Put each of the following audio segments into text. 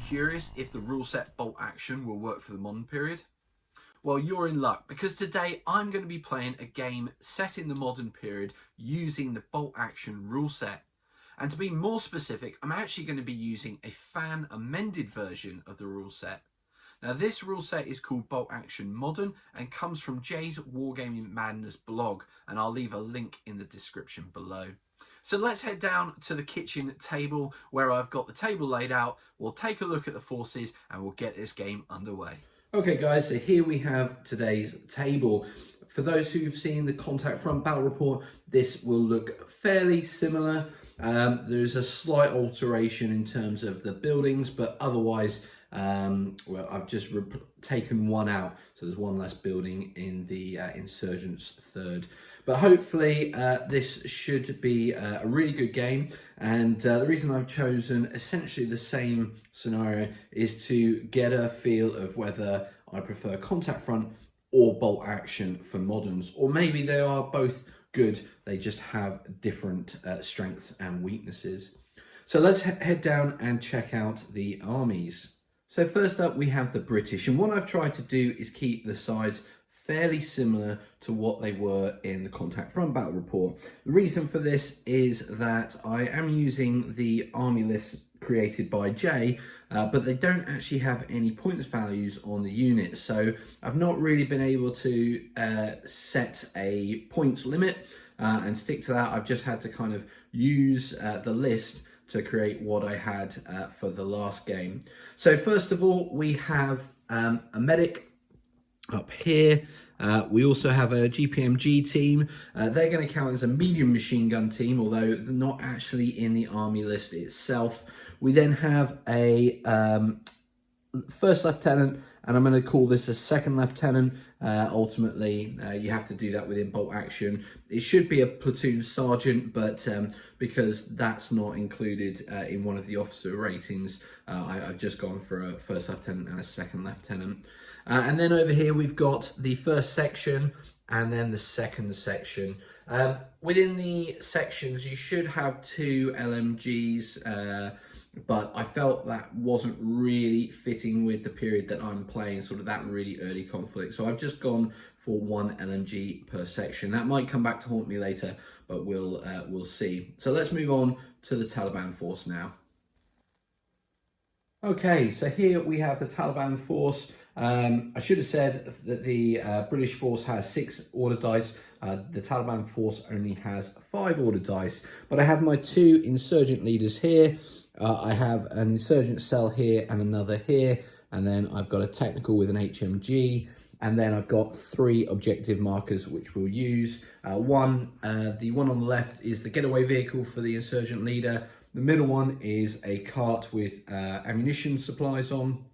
curious if the rule set bolt action will work for the modern period? Well, you're in luck, because today I'm going to be playing a game set in the modern period using the bolt action rule set. And to be more specific, I'm actually going to be using a fan amended version of the rule set. Now, this rule set is called Bolt Action Modern and comes from Jay's Wargaming Madness blog, and I'll leave a link in the description below. So let's head down to the kitchen table where I've got the table laid out. We'll take a look at the forces and we'll get this game underway. Okay guys, so here we have today's table. For those who've seen the Contact Front Battle Report, this will look fairly similar. There's a slight alteration in terms of the buildings, but otherwise, well, I've just taken one out, so there's one less building in the Insurgents third. But hopefully this should be a really good game, and the reason I've chosen essentially the same scenario is to get a feel of whether I prefer Contact Front or Bolt Action for moderns, or maybe they are both good, they just have different strengths and weaknesses. So let's head down and check out the armies. So first up we have the British, and what I've tried to do is keep the sides fairly similar to what they were in the Contact Front Battle Report. The reason for this is that I am using the army list created by Jay, but they don't actually have any points values on the units, so I've not really been able to set a points limit and stick to that. I've just had to kind of use the list to create what I had for the last game. So first of all, we have a medic up here. We also have a GPMG team. They're going to count as a medium machine gun team, although they're not actually in the army list itself. We then have a first lieutenant, and I'm going to call this a second lieutenant. Ultimately, you have to do that within Bolt Action. It should be a platoon sergeant, but because that's not included in one of the officer ratings, I've just gone for a first lieutenant and a second lieutenant. And then over here we've got the first section and then the second section. Within the sections you should have 2 LMGs, but I felt that wasn't really fitting with the period that I'm playing, sort of that really early conflict. So I've just gone for 1 LMG per section. That might come back to haunt me later, but we'll see. So let's move on to the Taliban force now. Okay, so here we have the Taliban force. I should have said that the British force has 6 order dice. The Taliban force only has 5 order dice, but I have my 2 insurgent leaders here. I have an insurgent cell here and another here, and then I've got a technical with an HMG, and then I've got 3 objective markers which we'll use. The one on the left is the getaway vehicle for the insurgent leader. The middle one is a cart with ammunition supplies on,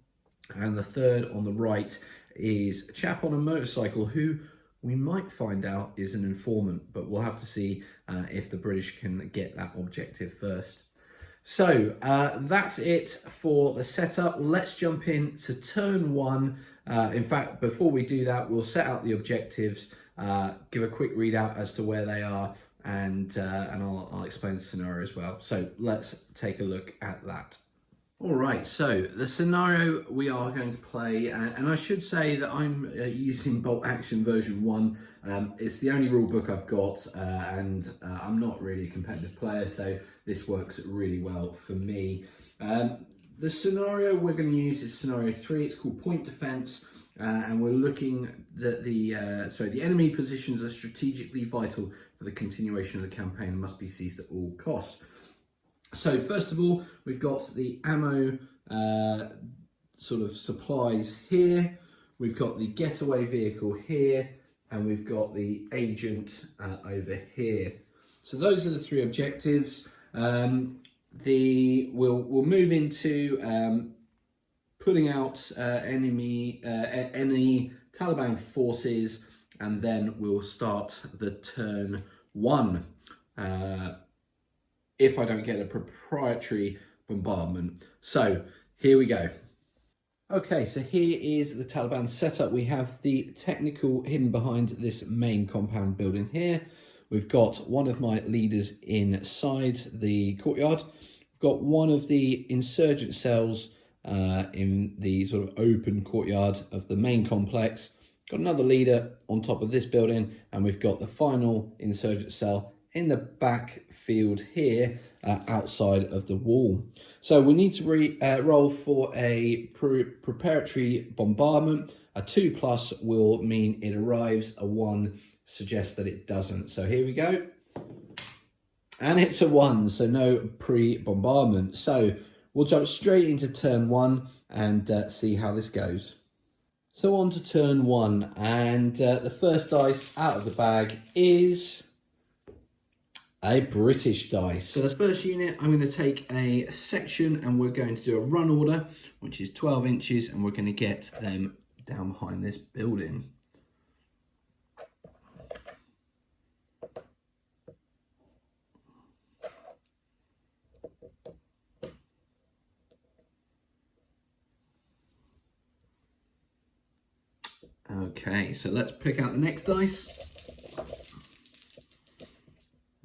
and the third on the right is a chap on a motorcycle who we might find out is an informant, but we'll have to see if the British can get that objective first. So that's it for the setup. Let's jump in to turn 1. In fact, before we do that, we'll set out the objectives, give a quick readout as to where they are, and I'll explain the scenario as well. So let's take a look at that. All right, so the scenario we are going to play, and I should say that I'm using Bolt Action version 1. It's the only rule book I've got, and I'm not really a competitive player, so this works really well for me. The scenario we're going to use is scenario 3. It's called Point Defense, and we're looking at the enemy positions are strategically vital for the continuation of the campaign and must be seized at all costs. So first of all, we've got the ammo sort of supplies here. We've got the getaway vehicle here, and we've got the agent over here. So those are the 3 objectives. We'll move into putting out any Taliban forces, and then we'll start the turn 1. If I don't get a proprietary bombardment. So here we go. Okay, so here is the Taliban setup. We have the technical hidden behind this main compound building here. We've got one of my leaders inside the courtyard. We've got one of the insurgent cells in the sort of open courtyard of the main complex. Got another leader on top of this building, and we've got the final insurgent cell in the back field here, outside of the wall. So we need to roll for a preparatory bombardment. A 2+ will mean it arrives, a 1 suggests that it doesn't. So here we go. And it's a 1, so no pre-bombardment. So we'll jump straight into turn 1 and see how this goes. So on to turn 1, and the first dice out of the bag is a British dice. So the first unit, I'm going to take a section and we're going to do a run order, which is 12 inches, and we're going to get them down behind this building. Okay, so let's pick out the next dice.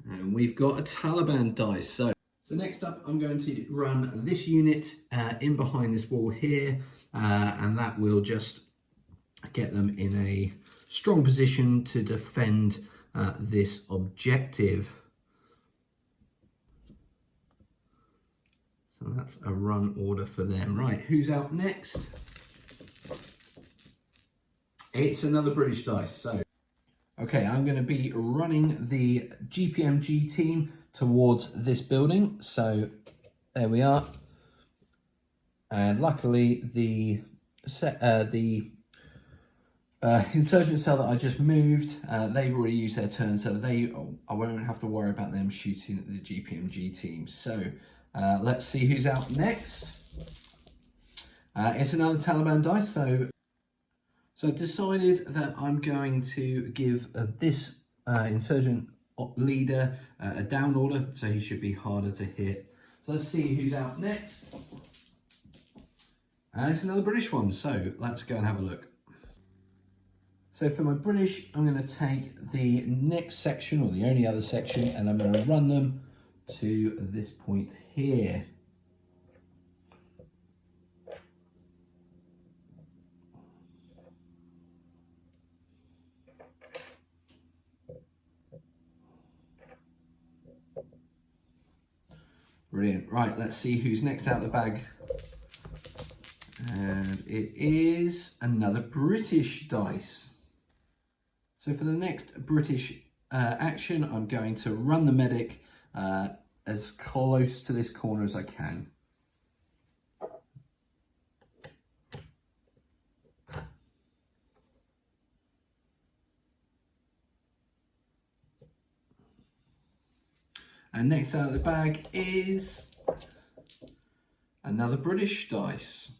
And we've got a Taliban dice. So next up, I'm going to run this unit in behind this wall here, and that will just get them in a strong position to defend this objective. So that's a run order for them. Right, who's out next? It's another British dice. So, okay, I'm going to be running the GPMG team towards this building. So there we are. And luckily the insurgent cell that I just moved, they've already used their turn, so I won't have to worry about them shooting at the GPMG team. So let's see who's out next. It's another Taliban dice. So I've decided that I'm going to give this insurgent leader a down order, so he should be harder to hit. So let's see who's out next. And it's another British one, so let's go and have a look. So for my British, I'm going to take the next section, or the only other section, and I'm going to run them to this point here. Brilliant. Right, let's see who's next out of the bag. And it is another British dice. So for the next British action, I'm going to run the medic as close to this corner as I can. And next out of the bag is another British dice.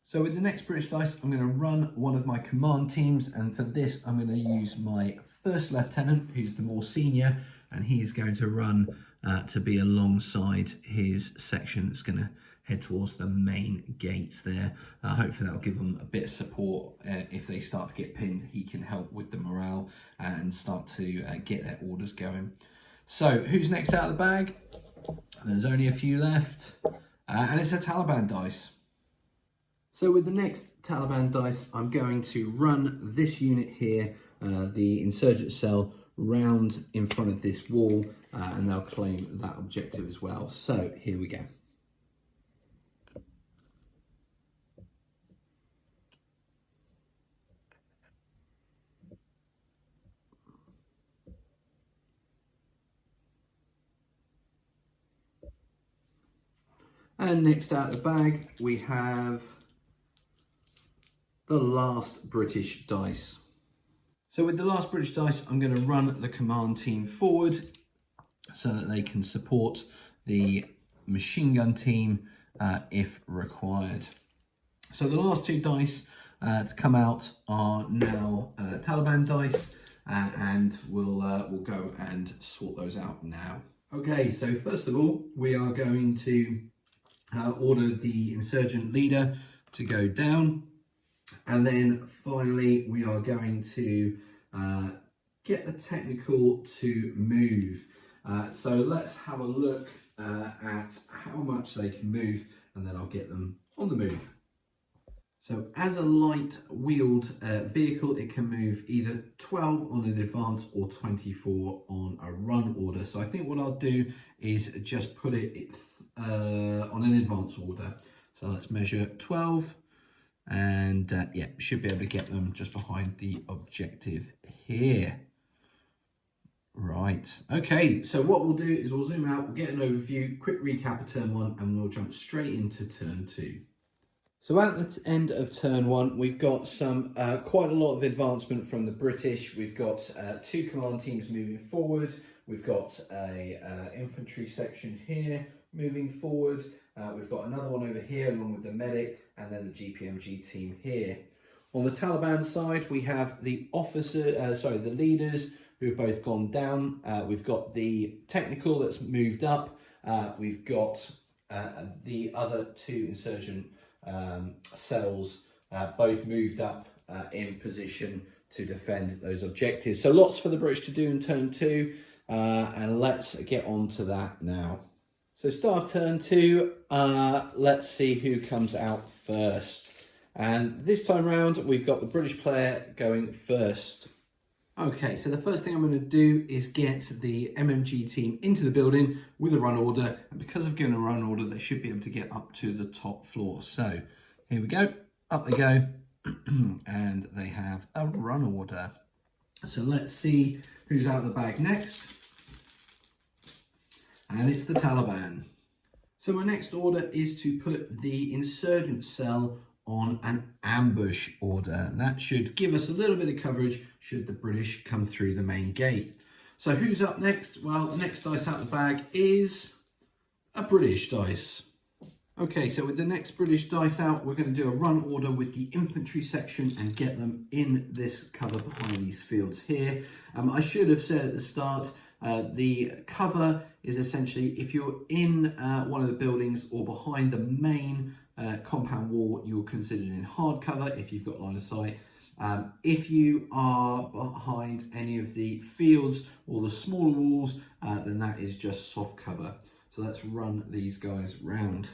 So with the next British dice, I'm going to run one of my command teams, and for this I'm going to use my first lieutenant, who's the more senior, and he's going to run to be alongside his section that's going to head towards the main gates there. Hopefully that'll give them a bit of support. If they start to get pinned, he can help with the morale and start to get their orders going. So who's next out of the bag? There's only a few left, and it's a Taliban dice. So with the next Taliban dice, I'm going to run this unit here, the insurgent cell, round in front of this wall, and they'll claim that objective as well. So here we go. And next out of the bag, we have the last British dice. So with the last British dice, I'm going to run the command team forward so that they can support the machine gun team if required. So the last two dice to come out are now Taliban dice, and we'll go and sort those out now. Okay, so first of all, we are going to order the insurgent leader to go down, and then finally we are going to get the technical to move. So let's have a look at how much they can move, and then I'll get them on the move. So as a light wheeled vehicle, it can move either 12 on an advance or 24 on a run order. So I think what I'll do is just put it on an advance order. So let's measure 12, and yeah, should be able to get them just behind the objective here. Right, okay, so what we'll do is we'll zoom out, we'll get an overview, quick recap of turn 1, and we'll jump straight into turn 2. So at the end of turn 1, we've got some quite a lot of advancement from the British. We've got 2 command teams moving forward. We've got a infantry section here moving forward. We've got another one over here along with the medic, and then the GPMG team here. On the Taliban side, we have the the leaders who've both gone down. We've got the technical that's moved up. We've got the other 2 insurgent cells both moved up in position to defend those objectives. So lots for the British to do in turn 2, and let's get on to that now. So start of turn 2, let's see who comes out first. And this time round, we've got the British player going first. Okay, so the first thing I'm going to do is get the MMG team into the building with a run order. And because I've given a run order, they should be able to get up to the top floor. So here we go, up they go, and they have a run order. So let's see who's out of the bag next. And it's the Taliban. So my next order is to put the insurgent cell on an ambush order. That should give us a little bit of coverage should the British come through the main gate. So who's up next? Well, the next dice out of the bag is a British dice. Okay, so with the next British dice out, we're going to do a run order with the infantry section and get them in this cover behind these fields here. I should have said at the start, the cover is essentially if you're in one of the buildings or behind the main compound wall, you're considered in hard cover if you've got line of sight. If you are behind any of the fields or the smaller walls, then that is just soft cover. So let's run these guys round.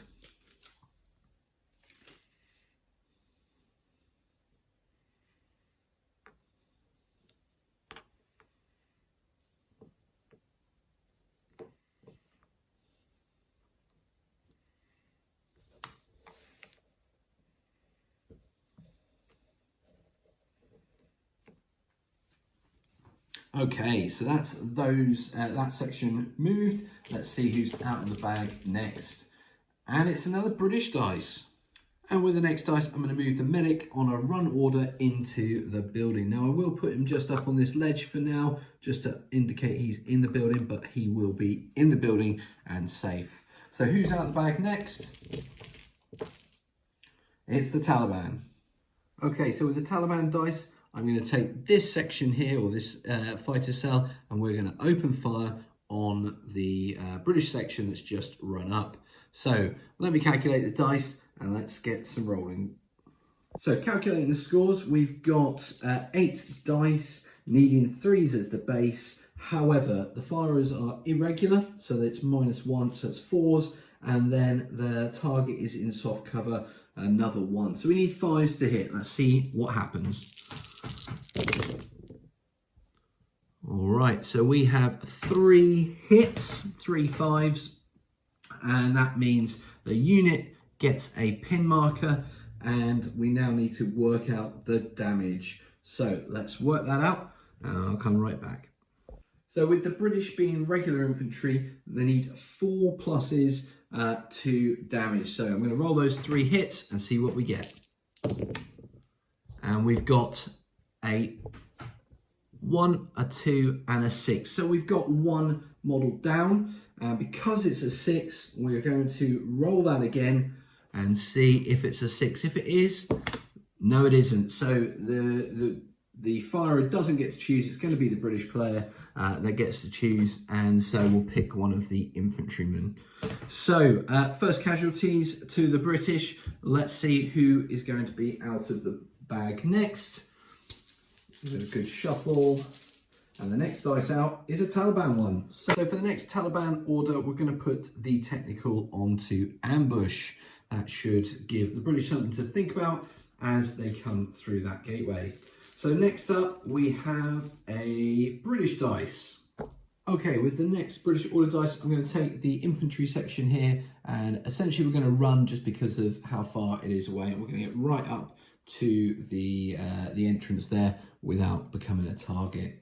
Okay, so that's that section moved. Let's see who's out of the bag next. And it's another British dice. And with the next dice, I'm going to move the medic on a run order into the building. Now, I will put him just up on this ledge for now, just to indicate he's in the building, but he will be in the building and safe. So who's out of the bag next? It's the Taliban. Okay, so with the Taliban dice, I'm going to take this section here, or this fighter cell, and we're going to open fire on the British section that's just run up. So let me calculate the dice and let's get some rolling. So calculating the scores, we've got 8 dice, needing 3s as the base. However, the firers are irregular, so it's -1, so it's 4s, and then the target is in soft cover, another 1. So we need 5s to hit. Let's see what happens. All right, so we have 3 hits, 3 5s, and that means the unit gets a pin marker, and we now need to work out the damage. So let's work that out, and I'll come right back. So with the British being regular infantry, they need 4 pluses to damage. So I'm going to roll those 3 hits and see what we get. And we've got a 1, a 2, and a 6. So we've got 1 model down. And because it's a 6, we're going to roll that again and see if it's a 6. If it is, no, it isn't. So the firer doesn't get to choose. It's going to be the British player that gets to choose, and so we'll pick one of the infantrymen. So first casualties to the British. Let's see who is going to be out of the bag next. A good shuffle, And the next dice out is a Taliban one. So for the next Taliban order, we're going to put the technical onto ambush. That should give the British something to think about as they come through that gateway. So next up, we have a British dice. Okay, with the next British order dice, I'm going to take the infantry section here, and essentially we're going to run just because of how far it is away, and we're going to get right up to the entrance there without becoming a target.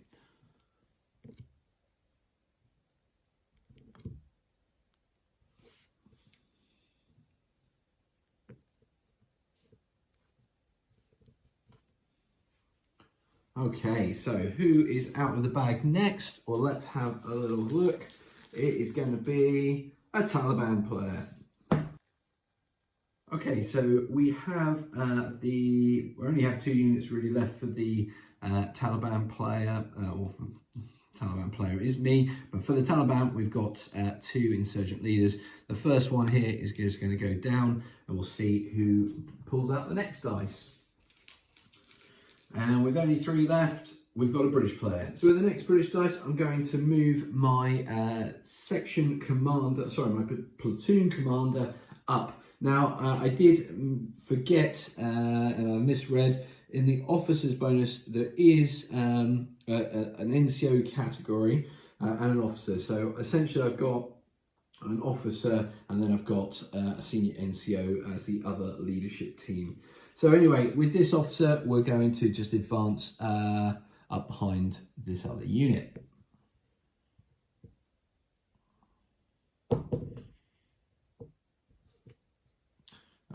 Okay, so who is out of the bag next? Well, let's have a little look. It is going to be a Taliban player. Okay, so we have we only have 2 units really left for the Taliban player, or Taliban player is me, but for the Taliban we've got 2 insurgent leaders. The first one here is just going to go down, and we'll see who pulls out the next dice. And with only 3 left, we've got a British player. So with the next British dice, I'm going to move my section commander, sorry, my platoon commander up. Now, I did forget, and I misread, in the officers bonus, there is an NCO category and an officer. So essentially I've got an officer, and then I've got a senior NCO as the other leadership team. So anyway, with this officer, we're going to just advance up behind this other unit.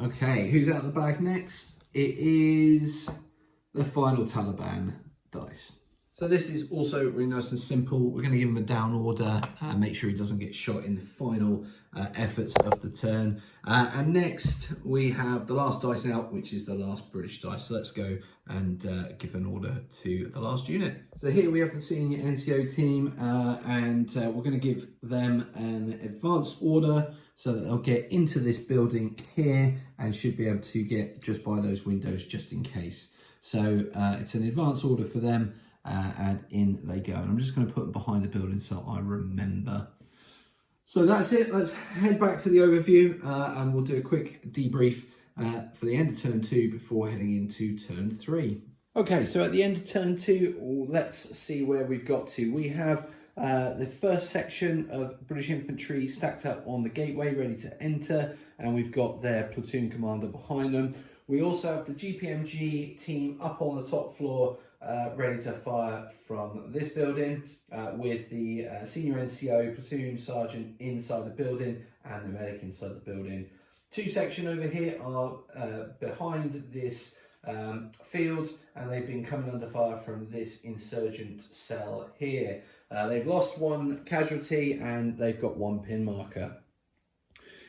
Okay, who's out of the bag next? It is the final Taliban dice. So this is also really nice and simple. We're going to give him a down order, make sure he doesn't get shot in the final efforts of the turn. And next we have the last dice out, which is the last British dice. So let's go and give an order to the last unit. So here we have the senior NCO team, and we're going to give them an advance order so that they'll get into this building here and should be able to get just by those windows just in case. So it's an advance order for them. And in they go. And I'm just going to put them behind the building so I remember. So that's it. Let's head back to the overview and we'll do a quick debrief for the end of turn 2 before heading into turn 3. Okay, so at the end of turn 2, let's see where we've got to. We have the first section of British infantry stacked up on the gateway ready to enter, and we've got their platoon commander behind them. We also have the GPMG team up on the top floor ready to fire from this building with the senior NCO platoon sergeant inside the building and the medic inside the building. 2 sections over here are behind this field, and they've been coming under fire from this insurgent cell here. They've lost 1 casualty and they've got 1 pin marker.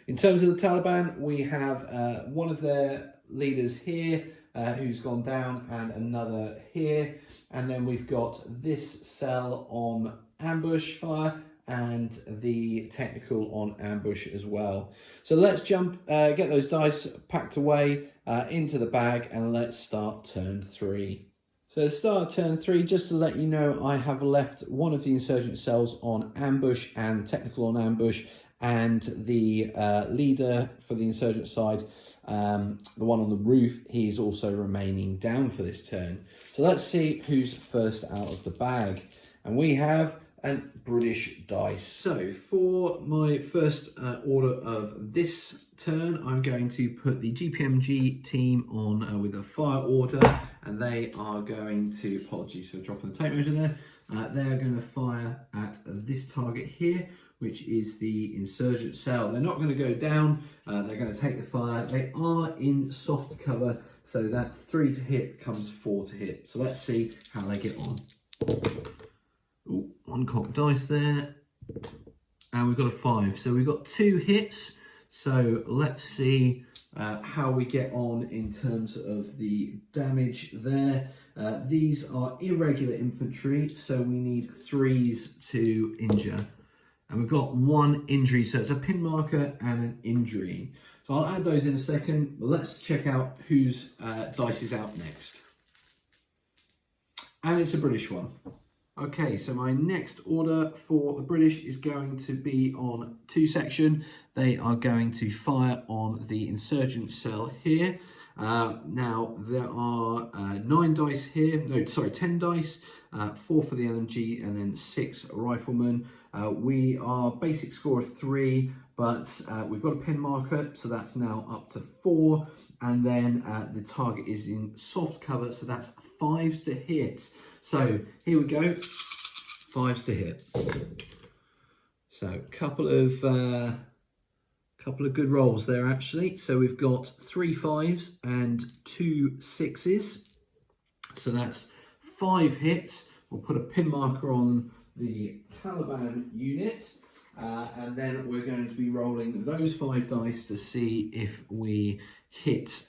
In terms of the Taliban, we have one of their leaders here who's gone down, and another here, and then we've got this cell on ambush fire and the technical on ambush as well. So let's jump, get those dice packed away into the bag, and let's start turn 3. So to start turn 3, just to let you know, I have left one of the insurgent cells on ambush and the technical on ambush, and the leader for the insurgent side, the one on the roof, he's also remaining down for this turn. So let's see who's first out of the bag. And we have a British dice. So for my first order of this turn, I'm going to put the GPMG team on with a fire order, and they are going to, apologies for dropping the tape measure there, they're going to fire at this target here, which is the insurgent cell. They're not going to go down, they're going to take the fire. They are in soft cover, so that 3 to hit becomes 4 to hit. So let's see how they get on. Ooh, 1 cocked dice there, and we've got a 5. So we've got 2 hits. So let's see how we get on in terms of the damage there. These are irregular infantry, so we need 3s to injure. And we've got 1 injury, so it's a pin marker and an injury. So I'll add those in a second, but let's check out whose dice is out next. And it's a British one. Okay, so my next order for the British is going to be on 2 section. They are going to fire on the insurgent cell here. Now there are 9 dice here, no, sorry, 10 dice, 4 for the LMG and then 6 riflemen. We are basic score of 3, but we've got a pin marker, so that's now up to 4. And then the target is in soft cover, so that's 5s to hit. So here we go, 5s to hit. So a couple of good rolls there actually. So we've got 3 5s and 2 6s. So that's 5 hits. We'll put a pin marker on the Taliban unit. And then we're going to be rolling those 5 dice to see if we hit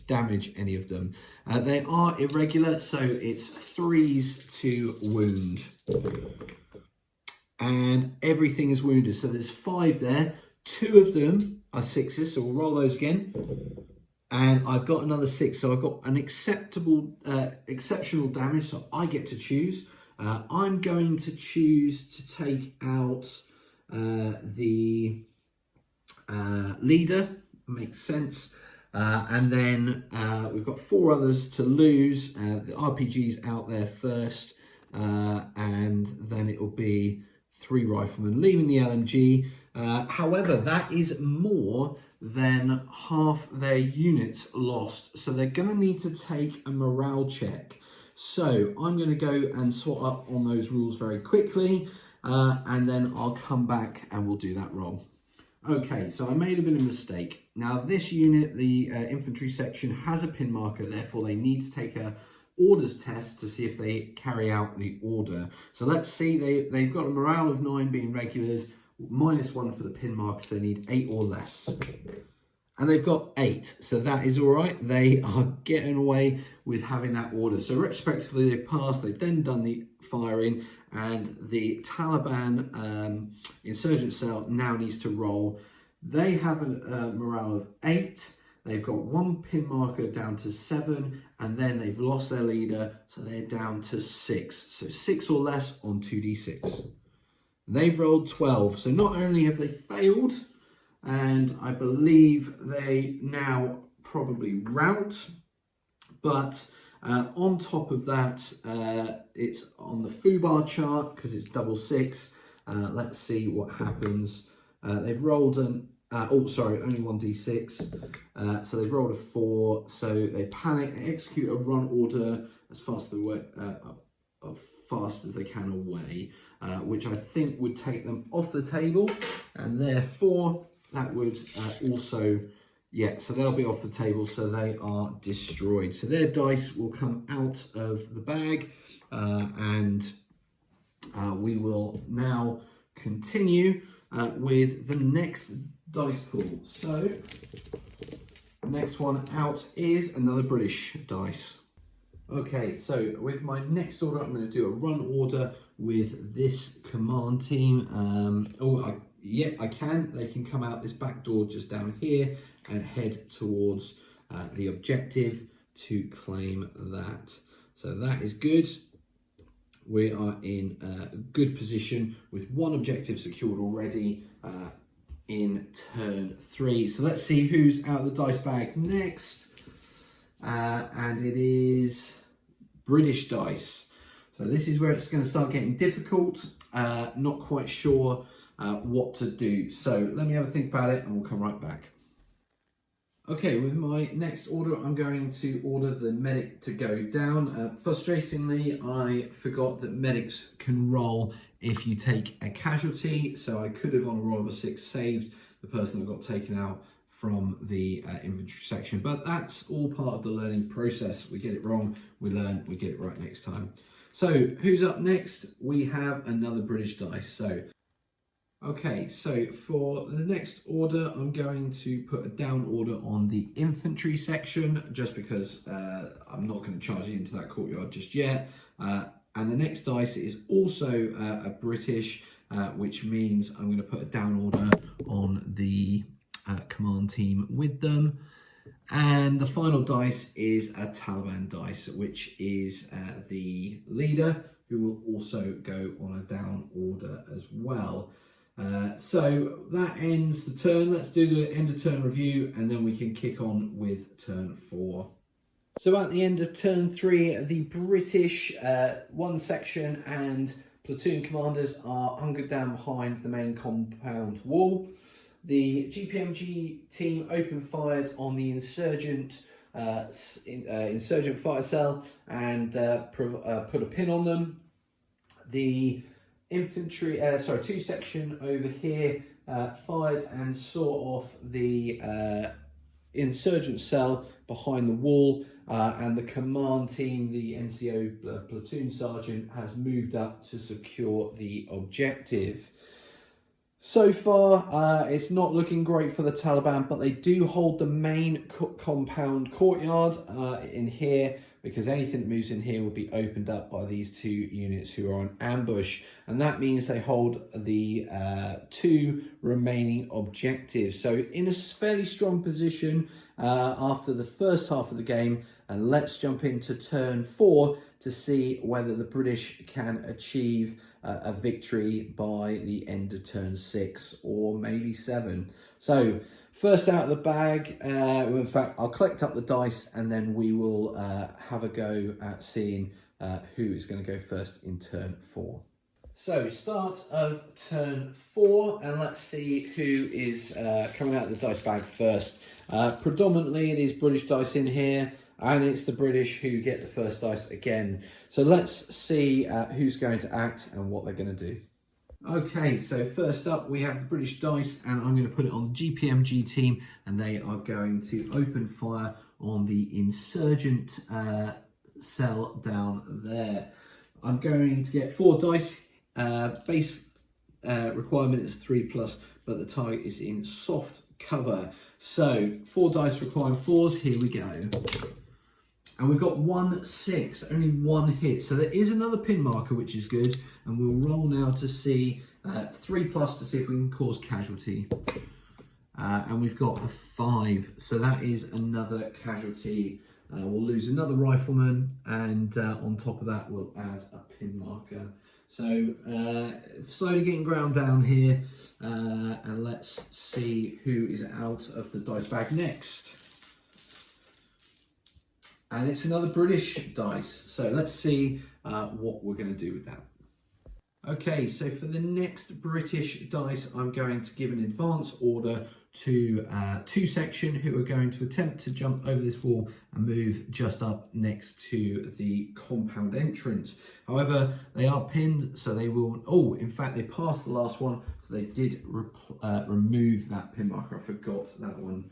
damage any of them. They are irregular, so it's 3s to wound. And everything is wounded. So there's 5 there. 2 of them are 6s, so we'll roll those again. And I've got another 6, so I've got an exceptional damage, so I get to choose. I'm going to choose to take out the leader, makes sense. And then we've got 4 others to lose. The RPG's out there first, and then it will be 3 riflemen, leaving the LMG. However, that is more than half their units lost, so they're going to need to take a morale check. So I'm going to go and swat up on those rules very quickly, and then I'll come back and we'll do that roll. Okay, so I made a bit of a mistake. Now this unit, the infantry section, has a pin marker, therefore they need to take a orders test to see if they carry out the order. So let's see, they've got a morale of 9 being regulars, -1 for the pin markers, they need 8 or less. And they've got 8, so that is all right. They are getting away with having that order. So retrospectively, they've passed, they've then done the firing, and the Taliban insurgent cell now needs to roll. They have a morale of 8. They've got 1 pin marker down to 7, and then they've lost their leader, so they're down to 6. So 6 or less on 2d6. They've rolled 12, so not only have they failed, and I believe they now probably rout, but on top of that, it's on the foobar chart because it's double 6. Let's see what happens. They've rolled only 1d6, so they've rolled a 4, so they panic and execute a run order as fast as they can away, which I think would take them off the table, and therefore that would also, so they'll be off the table, so they are destroyed. So their dice will come out of the bag, and we will now continue with the next dice pool. So the next one out is another British dice. Okay, so with my next order, I'm going to do a run order with this command team. I can. They can come out this back door just down here and head towards the objective to claim that. So that is good. We are in a good position with 1 objective secured already in turn 3. So let's see who's out of the dice bag next. And it is British dice. So this is where it's going to start getting difficult. Not quite sure what to do. So let me have a think about it and we'll come right back. Okay, with my next order, I'm going to order the medic to go down. Frustratingly, I forgot that medics can roll if you take a casualty. So I could have, on a roll of a 6, saved the person that got taken out from the infantry section. But that's all part of the learning process. We get it wrong, we learn, we get it right next time. So who's up next? We have another British dice. Okay, so for the next order, I'm going to put a down order on the infantry section, just because I'm not going to charge it into that courtyard just yet. And the next dice is also a British, which means I'm going to put a down order on the command team with them. And the final dice is a Taliban dice, which is the leader, who will also go on a down order as well. So that ends the turn. Let's do the end of turn review and then we can kick on with turn 4. So at the end of turn 3, the British 1 section and platoon commanders are hunkered down behind the main compound wall. The GPMG team open fired on the insurgent fighter cell and put a pin on them. The infantry, 2 section over here fired and saw off the insurgent cell behind the wall, and the command team, the NCO platoon sergeant, has moved up to secure the objective. So far, it's not looking great for the Taliban, but they do hold the main compound courtyard in here, because anything that moves in here will be opened up by these 2 units who are on ambush. And that means they hold the 2 remaining objectives. So in a fairly strong position after the first half of the game. And let's jump into turn 4 to see whether the British can achieve a victory by the end of turn 6 or maybe 7. So first out of the bag, in fact, I'll collect up the dice and then we will have a go at seeing who is going to go first in turn 4. So start of turn 4, and let's see who is coming out of the dice bag first. Predominantly it is British dice in here, and it's the British who get the first dice again. So let's see who's going to act and what they're going to do. Okay, so first up we have the British dice, and I'm going to put it on the GPMG team, and they are going to open fire on the insurgent cell down there. I'm going to get 4 dice. Base requirement is 3+, but the target is in soft cover. So 4 dice requiring 4s. Here we go. And we've got 1 6, only 1 hit. So there is another pin marker, which is good. And we'll roll now to see 3+ to see if we can cause casualty. And we've got a 5. So that is another casualty. We'll lose another rifleman. And on top of that, we'll add a pin marker. So slowly getting ground down here. And let's see who is out of the dice bag next. And it's another British dice. So let's see what we're going to do with that. Okay, so for the next British dice, I'm going to give an advance order to 2 section who are going to attempt to jump over this wall and move just up next to the compound entrance. However, they are pinned, so they will... Oh, in fact, they passed the last one, so they did remove that pin marker. I forgot that one.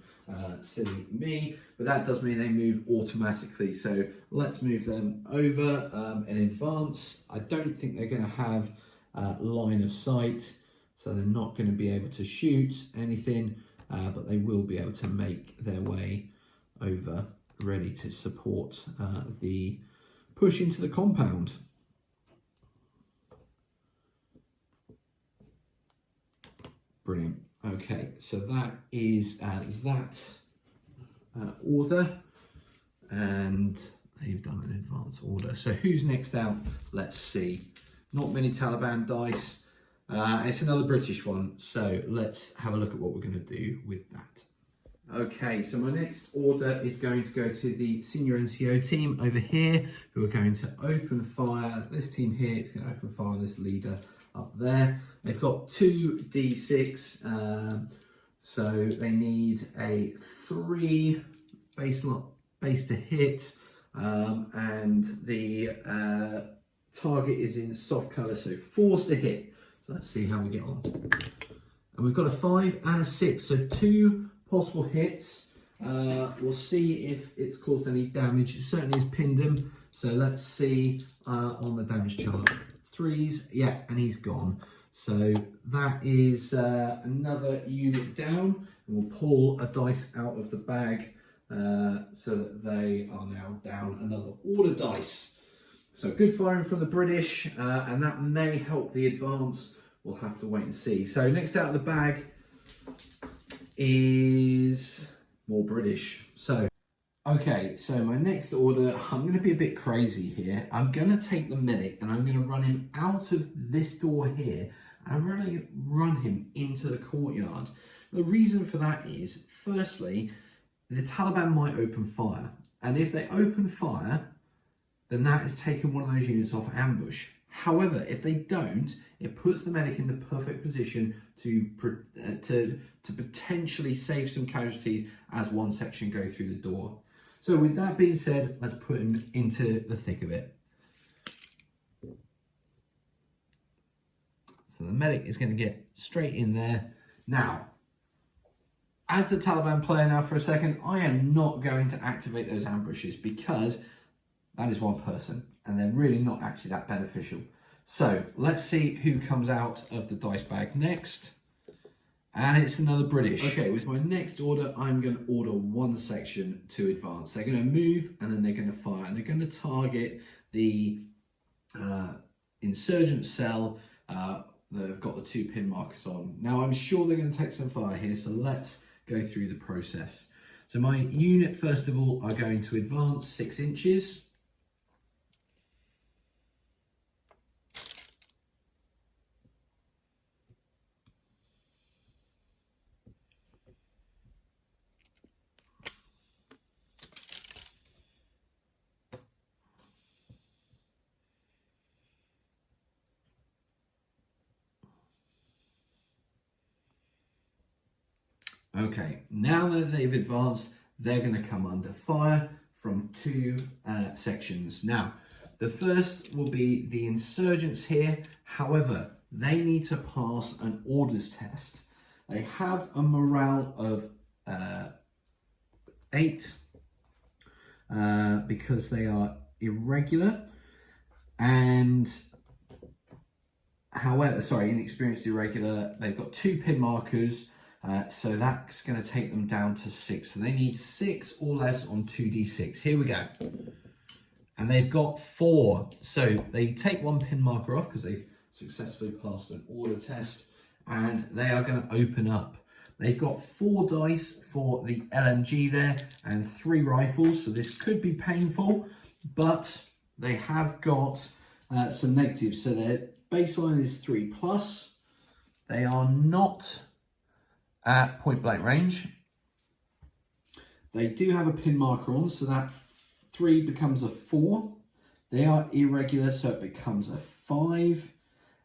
Silly me, but that does mean they move automatically. So let's move them over in advance. I don't think they're going to have line of sight, so they're not going to be able to shoot anything, but they will be able to make their way over, ready to support the push into the compound. Brilliant. Okay, so that is that order, and they've done an advance order. So who's next out? Let's see. Not many Taliban dice. It's another British one, so let's have a look at what we're going to do with that. Okay, so my next order is going to go to the senior NCO team over here, who are going to open fire. This team here is going to open fire on this leader up there. They've got 2 D6, so they need a 3 base to hit, and the target is in soft cover, so 4s to hit. So let's see how we get on. And we've got a 5 and a 6, so 2 possible hits. We'll see if it's caused any damage. It certainly has pinned him, so let's see on the damage chart. 3s, yeah, and he's gone. So that is another unit down, and we'll pull a dice out of the bag so that they are now down another order dice. So good firing from the British, and that may help the advance. We'll have to wait and see. So next out of the bag is more British. So Okay, so my next order, I'm going to be a bit crazy here. I'm going to take the medic and I'm going to run him out of this door here, and I'm going to run him into the courtyard. The reason for that is, firstly, the Taliban might open fire, and if they open fire, then that is taking one of those units off ambush. However, if they don't, it puts the medic in the perfect position to potentially save some casualties as one section go through the door. So with that being said, let's put him into the thick of it. So the medic is going to get straight in there. Now, as the Taliban player now for a second, I am not going to activate those ambushes because that is one person and they're really not actually that beneficial. So let's see who comes out of the dice bag next. And it's another British. Okay, with my next order, I'm going to order one section to advance. They're going to move and then they're going to fire. And they're going to target the insurgent cell that have got the 2 pin markers on. Now, I'm sure they're going to take some fire here, so let's go through the process. So my unit, first of all, are going to advance 6 inches. Okay, now that they've advanced, they're going to come under fire from 2 sections. Now, the first will be the insurgents here. However, they need to pass an orders test. They have a morale of 8 because they are irregular, and however, inexperienced irregular. They've got 2 pin markers. So that's going to take them down to 6. So they need 6 or less on 2d6. Here we go. And they've got 4. So they take 1 pin marker off because they've successfully passed an order test. And they are going to open up. They've got 4 dice for the LMG there and 3 rifles. So this could be painful, but they have got some negatives. So their baseline is 3+. They are not at point blank range. They do have a pin marker on, so that 3 becomes a 4. They are irregular, so it becomes a 5.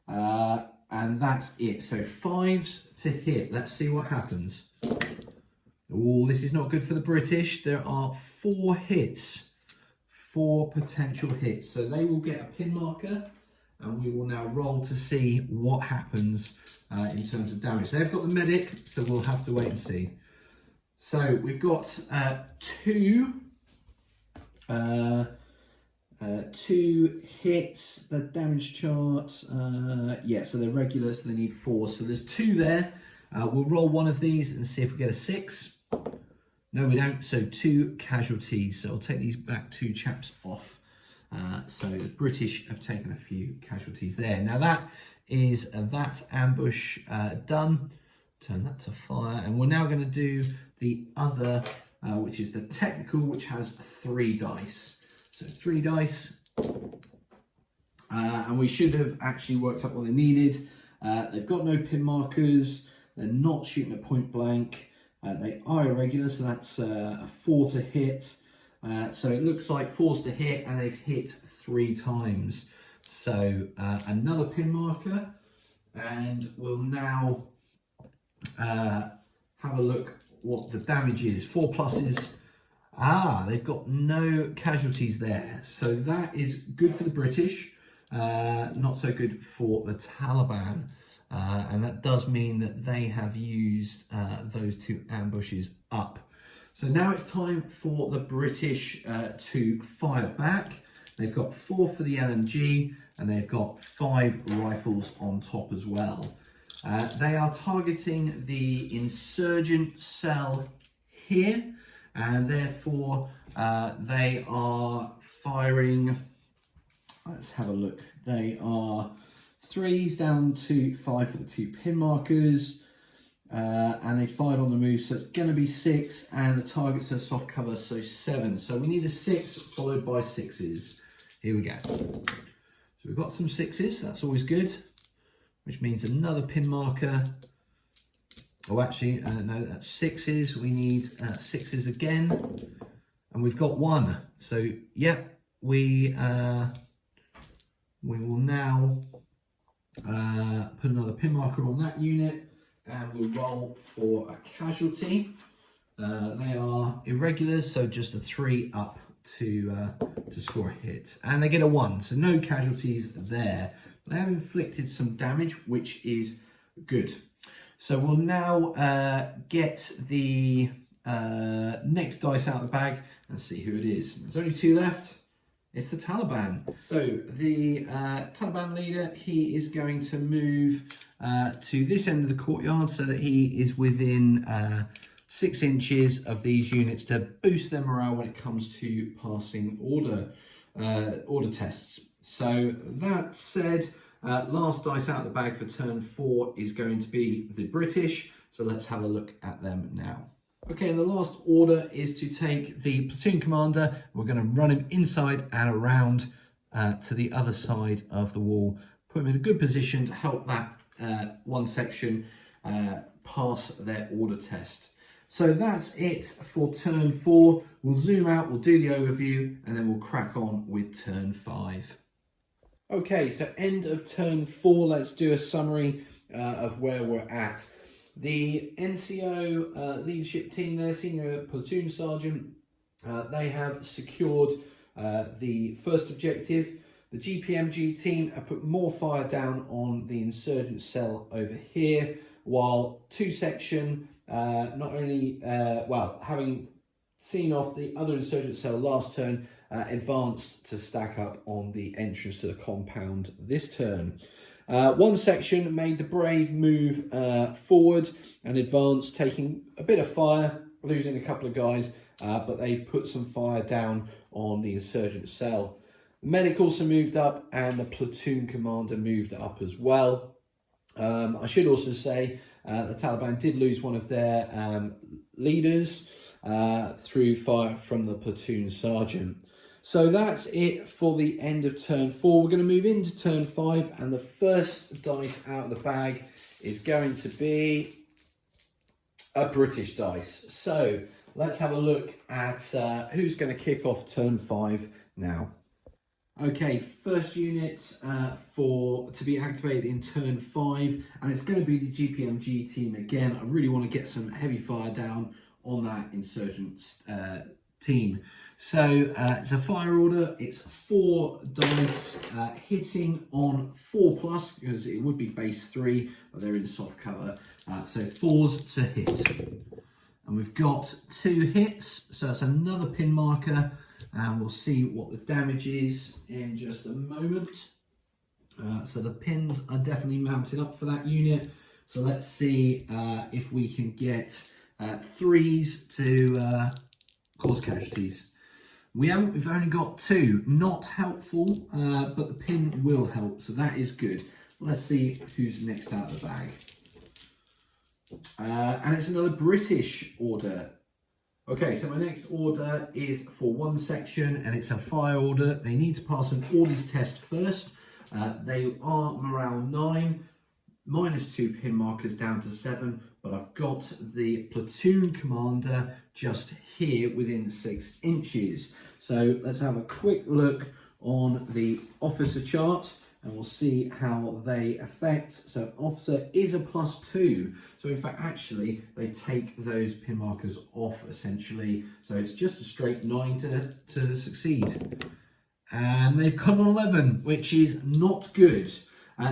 And that's it. So 5s to hit. Let's see what happens. Oh, this is not good for the British. There are 4 hits. 4 potential hits. So they will get a pin marker, and we will now roll to see what happens in terms of damage. They've got the medic, so we'll have to wait and see. So we've got 2 hits. The damage chart, so they're regular, so they need 4. So there's 2 there. We'll roll one of these and see if we get a 6. No, we don't. So 2 casualties. So I'll take these back 2 chaps off. So the British have taken a few casualties there. Now that is that ambush done. Turn that to fire. And we're now going to do the other, which is the technical, which has 3 dice. So 3 dice. And we should have actually worked out what they needed. They've got no pin markers. They're not shooting at point blank. They are irregular, so that's a 4 to hit. So it looks like 4s to hit, and they've hit 3 times. So another pin marker, and we'll now have a look what the damage is. 4 pluses. They've got no casualties there. So that is good for the British, not so good for the Taliban. And that does mean that they have used those 2 ambushes up. So now it's time for the British to fire back. They've got 4 for the LMG, and they've got 5 rifles on top as well. They are targeting the insurgent cell here, and therefore they are firing. Let's have a look. They are 3s down to 5 for the 2 pin markers. and they fired on the move, so it's going to be 6, and the target says soft cover, so 7. So we need a 6 followed by 6s. Here we go. So we've got some 6s, that's always good, which means another pin marker. Oh, actually, no, that's 6s. We need 6s again, and we've got 1. So, yeah, we will now put another pin marker on that unit, and we'll roll for a casualty. They are irregulars, so just a 3 up to score a hit, and they get a 1, so no casualties there. They have inflicted some damage, which is good. So we'll now get the next dice out of the bag and see who it is. There's only 2 left. It's the Taliban. So the Taliban leader, he is going to move to this end of the courtyard so that he is within 6 inches of these units to boost their morale when it comes to passing order tests. So that said, last dice out of the bag for turn 4 is going to be the British. So let's have a look at them now. Okay, and the last order is to take the platoon commander. We're going to run him inside and around to the other side of the wall. Put him in a good position to help that one section pass their order test. So that's it for turn 4. We'll zoom out, we'll do the overview, and then we'll crack on with turn 5. Okay, so end of turn 4, let's do a summary of where we're at. The NCO leadership team there, senior platoon sergeant, they have secured the first objective. The GPMG team have put more fire down on the insurgent cell over here, while 2 section, not only, having seen off the other insurgent cell last turn, advanced to stack up on the entrance to the compound this turn. 1 section made the brave move forward and advanced, taking a bit of fire, losing a couple of guys, but they put some fire down on the insurgent cell. The medic also moved up, and the platoon commander moved up as well. I should also say the Taliban did lose one of their leaders through fire from the platoon sergeant. So that's it for the end of turn 4. We're going to move into turn 5, and the first dice out of the bag is going to be a British dice. So let's have a look at who's going to kick off turn 5 now. Okay, first unit to be activated in turn 5, and it's going to be the GPMG team again. I really want to get some heavy fire down on that insurgent team. So it's a fire order. It's 4 dice hitting on 4+, because it would be base 3, but they're in soft cover. So 4s to hit. And we've got 2 hits, so that's another pin marker, and we'll see what the damage is in just a moment. So the pins are definitely mounted up for that unit. So let's see if we can get 3s to cause casualties. We've only got 2, not helpful, but the pin will help, so that is good. Let's see who's next out of the bag. And it's another British order. Okay, so my next order is for 1 section, and it's a fire order. They need to pass an orders test first. They are morale 9, -2 pin markers down to 7, but I've got the platoon commander just here within 6 inches. So let's have a quick look on the officer chart, and we'll see how they affect. So officer is a +2. So in fact, actually, they take those pin markers off essentially. So it's just a straight 9 to succeed. And they've got an 11, which is not good.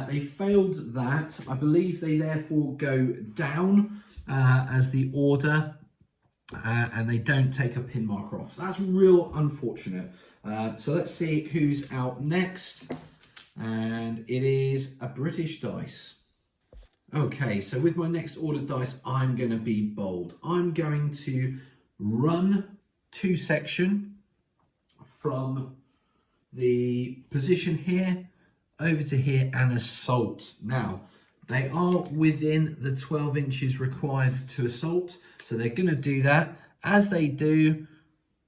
They failed that. I believe they therefore go down as the order, and they don't take a pin marker off. So that's real unfortunate. So let's see who's out next. And it is a British dice. Okay, so with my next ordered dice, I'm going to be bold. I'm going to run 2 section from the position here over to here and assault. Now, They are within the 12 inches required to assault. So they're going to do that. As they do,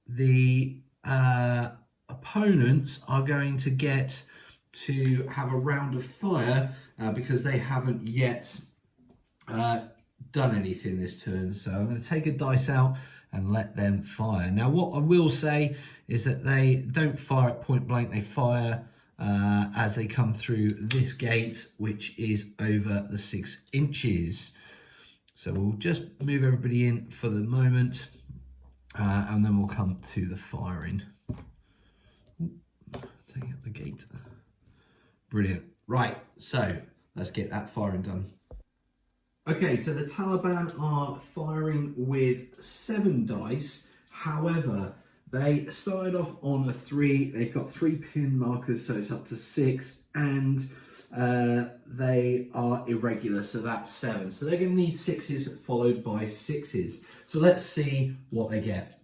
the opponents are going to get to have a round of fire because they haven't yet done anything this turn. So I'm going to take a dice out and let them fire. Now what I will say is that they don't fire at point blank, they fire as they come through this gate, which is over the 6 inches. So we'll just move everybody in for the moment and then we'll come to the firing. Take out the gate. Brilliant. Right, so let's get that firing done. Okay, so the Taliban are firing with 7 dice. However, they started off on a 3. They've got 3 pin markers, so it's up to 6. And they are irregular, so that's 7. So they're going to need 6s followed by 6s. So let's see what they get.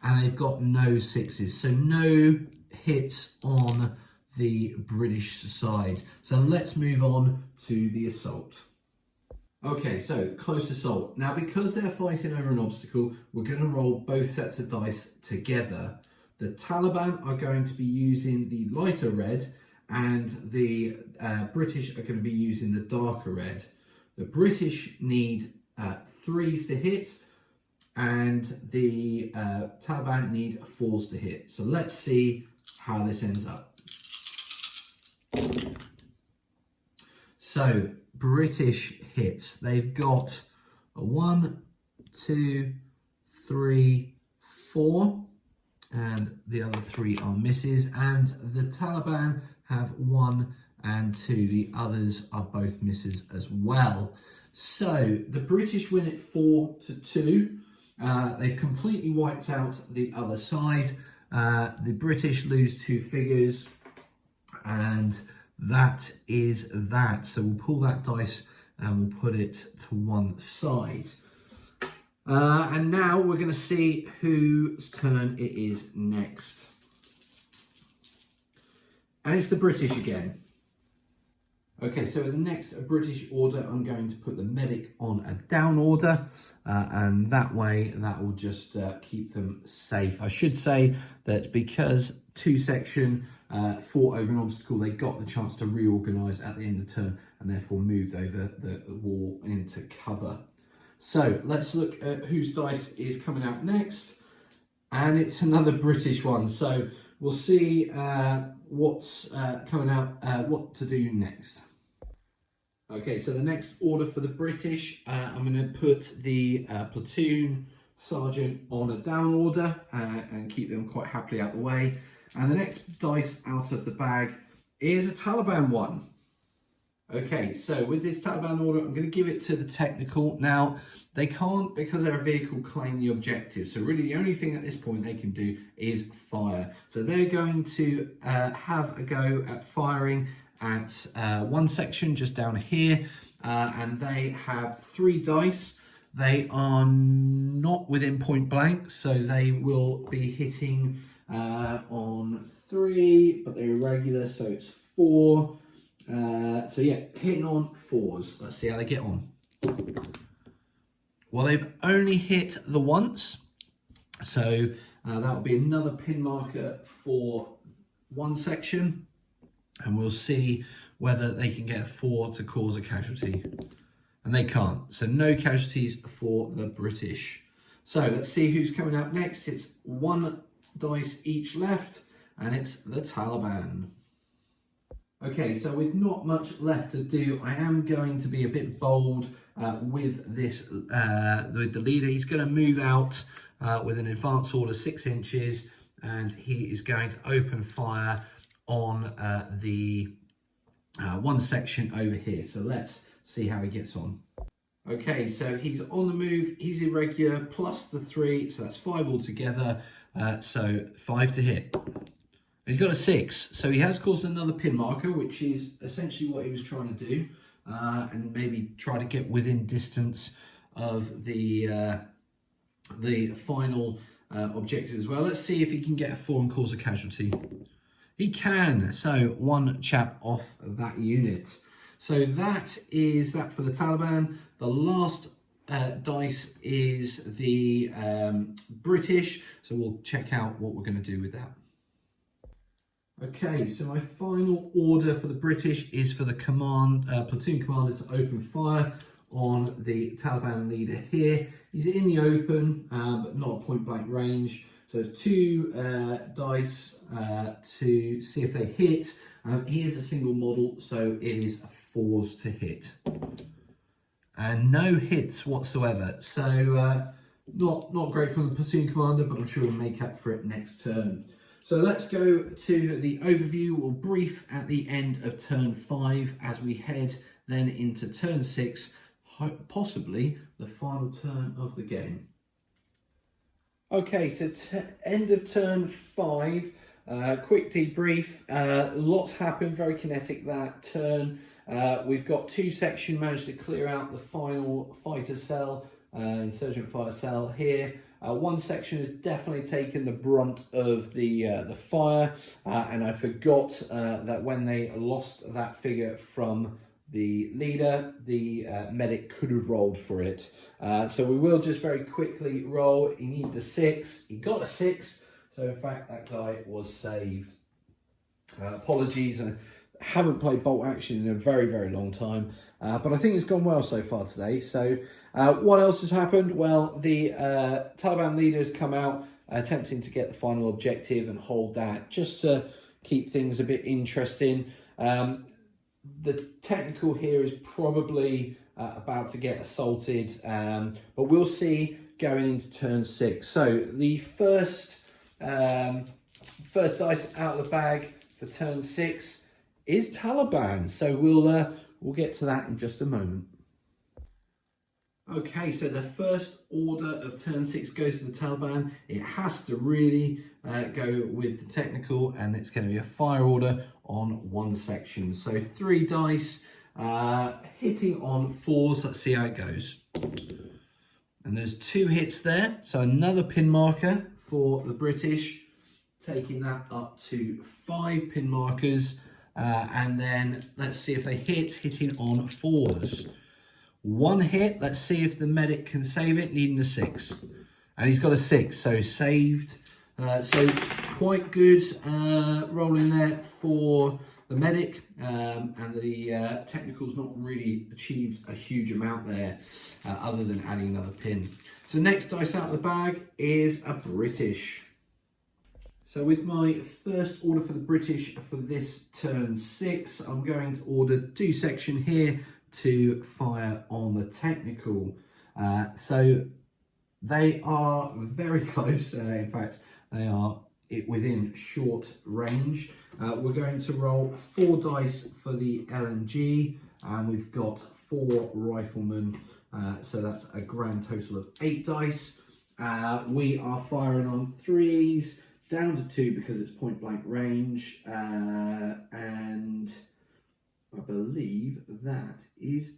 And they've got no 6s, so no hits on the British side. So let's move on to the assault. Okay, so close assault. Now, because they're fighting over an obstacle, we're going to roll both sets of dice together. The Taliban are going to be using the lighter red and the British are going to be using the darker red. The British need 3s to hit and the Taliban need 4s to hit. So let's see how this ends up. So British hits, they've got a 1, 2, 3, 4, and the other 3 are misses, and the Taliban have 1 and 2. The others are both misses as well. So the British win it 4-2. They've completely wiped out the other side. The British lose 2 figures, and that is that. So we'll pull that dice and we'll put it to one side. And now we're going to see whose turn it is next. And it's the British again. Okay, so in the next British order, I'm going to put the medic on a down order. And that way, that will just keep them safe. I should say that because 2 section fought over an obstacle, they got the chance to reorganise at the end of the turn and therefore moved over the wall into cover. So let's look at whose dice is coming out next. And it's another British one. So we'll see what's coming out, what to do next. Okay, so the next order for the British, I'm going to put the platoon sergeant on a down order and keep them quite happily out the way. And the next dice out of the bag is a Taliban one. Okay, so with this Taliban order, I'm going to give it to the technical. Now, they can't, because they're a vehicle, claim the objective. So really the only thing at this point they can do is fire. So they're going to have a go at firing at one section just down here. And they have 3 dice. They are not within point blank, so they will be hitting on 3, but they're irregular, so it's 4. So yeah, hitting on 4s. Let's see how they get on. Well, they've only hit the once, so that'll be another pin marker for one section, and we'll see whether they can get a 4 to cause a casualty. And they can't, so no casualties for the British. So let's see who's coming out next. It's 1 dice each left, and it's the Taliban. Okay, so with not much left to do, I am going to be a bit bold with this, with the leader. He's going to move out with an advance order 6 inches, and he is going to open fire on the one section over here. So let's see how he gets on. Okay, so he's on the move, he's irregular, plus the 3, so that's 5 altogether, so 5 to hit. He's got a 6, so he has caused another pin marker, which is essentially what he was trying to do, and maybe try to get within distance of the final objective as well. Let's see if he can get a 4 and cause a casualty. He can, so 1 chap off that unit. So that is that for the Taliban. The last dice is the British. So we'll check out what we're going to do with that. Okay, so my final order for the British is for the platoon commander to open fire on the Taliban leader here. He's in the open, but not at point blank range. So it's 2 dice to see if they hit. He is a single model, so it is 4s to hit. And no hits whatsoever. So not great from the platoon commander, but I'm sure we'll make up for it next turn. So let's go to the overview. We'll brief at the end of turn 5 as we head then into turn 6, possibly the final turn of the game. Okay, so end of turn 5, quick debrief. Lots happened, very kinetic that turn. We've got 2 sections managed to clear out the final fighter cell, insurgent fighter cell here. 1 section has definitely taken the brunt of the fire, and I forgot that when they lost that figure from the leader, the medic could have rolled for it. So we will just very quickly roll. He needed a 6. He got a 6. So in fact, that guy was saved. Apologies. I haven't played bolt action in a very, very long time. But I think it's gone well so far today. So what else has happened? Well, the Taliban leaders come out attempting to get the final objective and hold that just to keep things a bit interesting. The technical here is probably about to get assaulted, but we'll see going into turn 6. So the first dice out of the bag for turn 6 is Taliban. So we'll get to that in just a moment. Okay, so the first order of turn 6 goes to the Taliban. It has to really go with the technical, and it's going to be a fire order on 1 section. So 3 dice, hitting on 4s. Let's see how it goes. And there's 2 hits there. So another pin marker for the British, taking that up to 5 pin markers. And then let's see if they hitting on 4s. 1 hit, let's see if the medic can save it, needing a 6. And he's got a 6, so saved. So quite good rolling there for the medic, and the technical's not really achieved a huge amount there, other than adding another pin. So next dice out of the bag is a British. So with my first order for the British for this turn 6, I'm going to order 2 section here to fire on the technical. So they are very close. In fact, they are within short range. We're going to roll 4 dice for the LMG, and we've got 4 riflemen. So that's a grand total of 8 dice. We are firing on 3s, down to 2 because it's point blank range, and I believe that is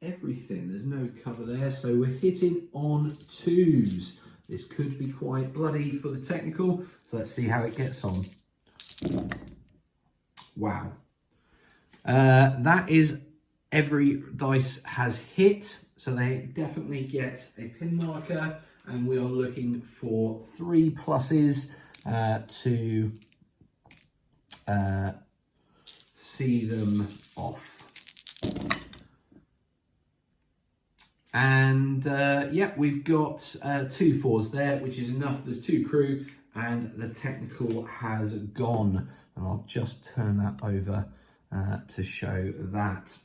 everything. There's no cover there, so we're hitting on 2s. This could be quite bloody for the technical, so let's see how it gets on. Wow. That is every dice has hit, so they definitely get a pin marker, and we are looking for 3 pluses to see them off. And yeah, we've got 2 4s there, which is enough. There's 2 crew, and the technical has gone. And I'll just turn that over to show that.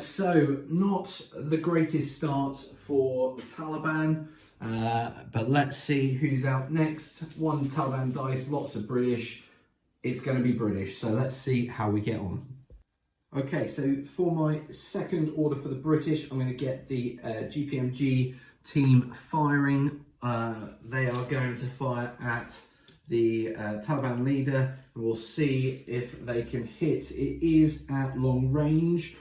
So not the greatest start for the Taliban, but let's see who's out next. 1 Taliban dice, lots of British. It's going to be British, so let's see how we get on. Okay, so for my second order for the British, I'm going to get the GPMG team firing. They are going to fire at the Taliban leader, and we'll see if they can hit. It is at long range,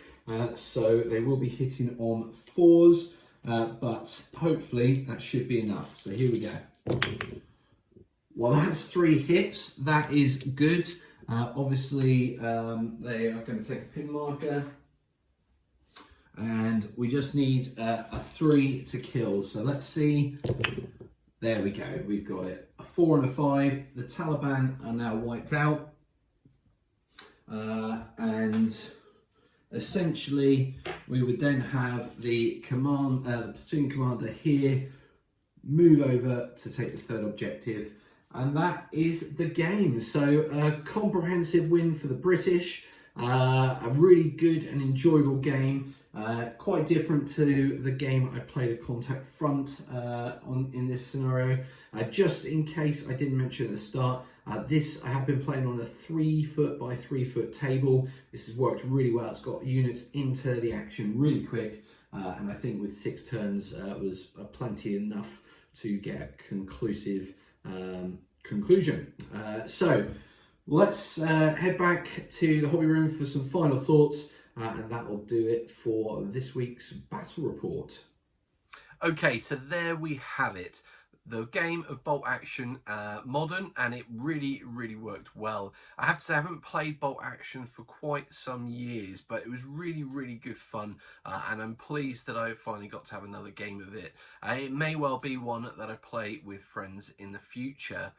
so they will be hitting on 4s, but hopefully that should be enough. So here we go. Well, that's 3 hits. That is good. Obviously, they are going to take a pin marker, and we just need a 3 to kill. So let's see. There we go. We've got it. A 4 and a 5. The Taliban are now wiped out, and essentially we would then have the platoon commander here move over to take the 3rd objective. And that is the game. So a comprehensive win for the British, a really good and enjoyable game, quite different to the game I played at Contact Front in this scenario. Just in case I didn't mention at the start, this I have been playing on a 3 foot by 3 foot table. This has worked really well. It's got units into the action really quick, and I think with 6 turns was plenty enough to get a conclusive conclusion. So let's head back to the hobby room for some final thoughts, and that will do it for this week's battle report. Okay, so there we have it. The game of Bolt Action Modern, and it really worked well. I have to say I haven't played Bolt Action for quite some years, but it was really good fun, and I'm pleased that I finally got to have another game of it. It may well be one that I play with friends in the future.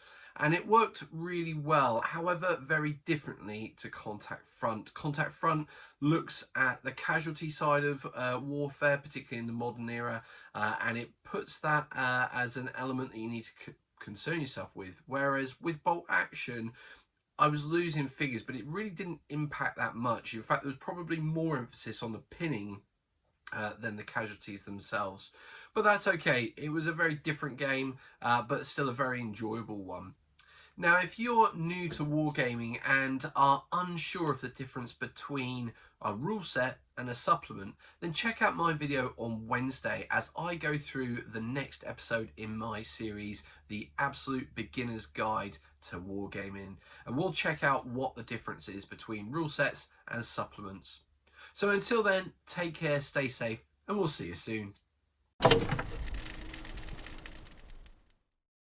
And it worked really well, however, very differently to Contact Front. Contact Front looks at the casualty side of warfare, particularly in the modern era, and it puts that as an element that you need to concern yourself with. Whereas with Bolt Action, I was losing figures, but it really didn't impact that much. In fact, there was probably more emphasis on the pinning than the casualties themselves. But that's okay. It was a very different game, but still a very enjoyable one. Now, if you're new to wargaming and are unsure of the difference between a rule set and a supplement, then check out my video on Wednesday as I go through the next episode in my series, The Absolute Beginner's Guide to Wargaming. And we'll check out what the difference is between rule sets and supplements. So until then, take care, stay safe, and we'll see you soon.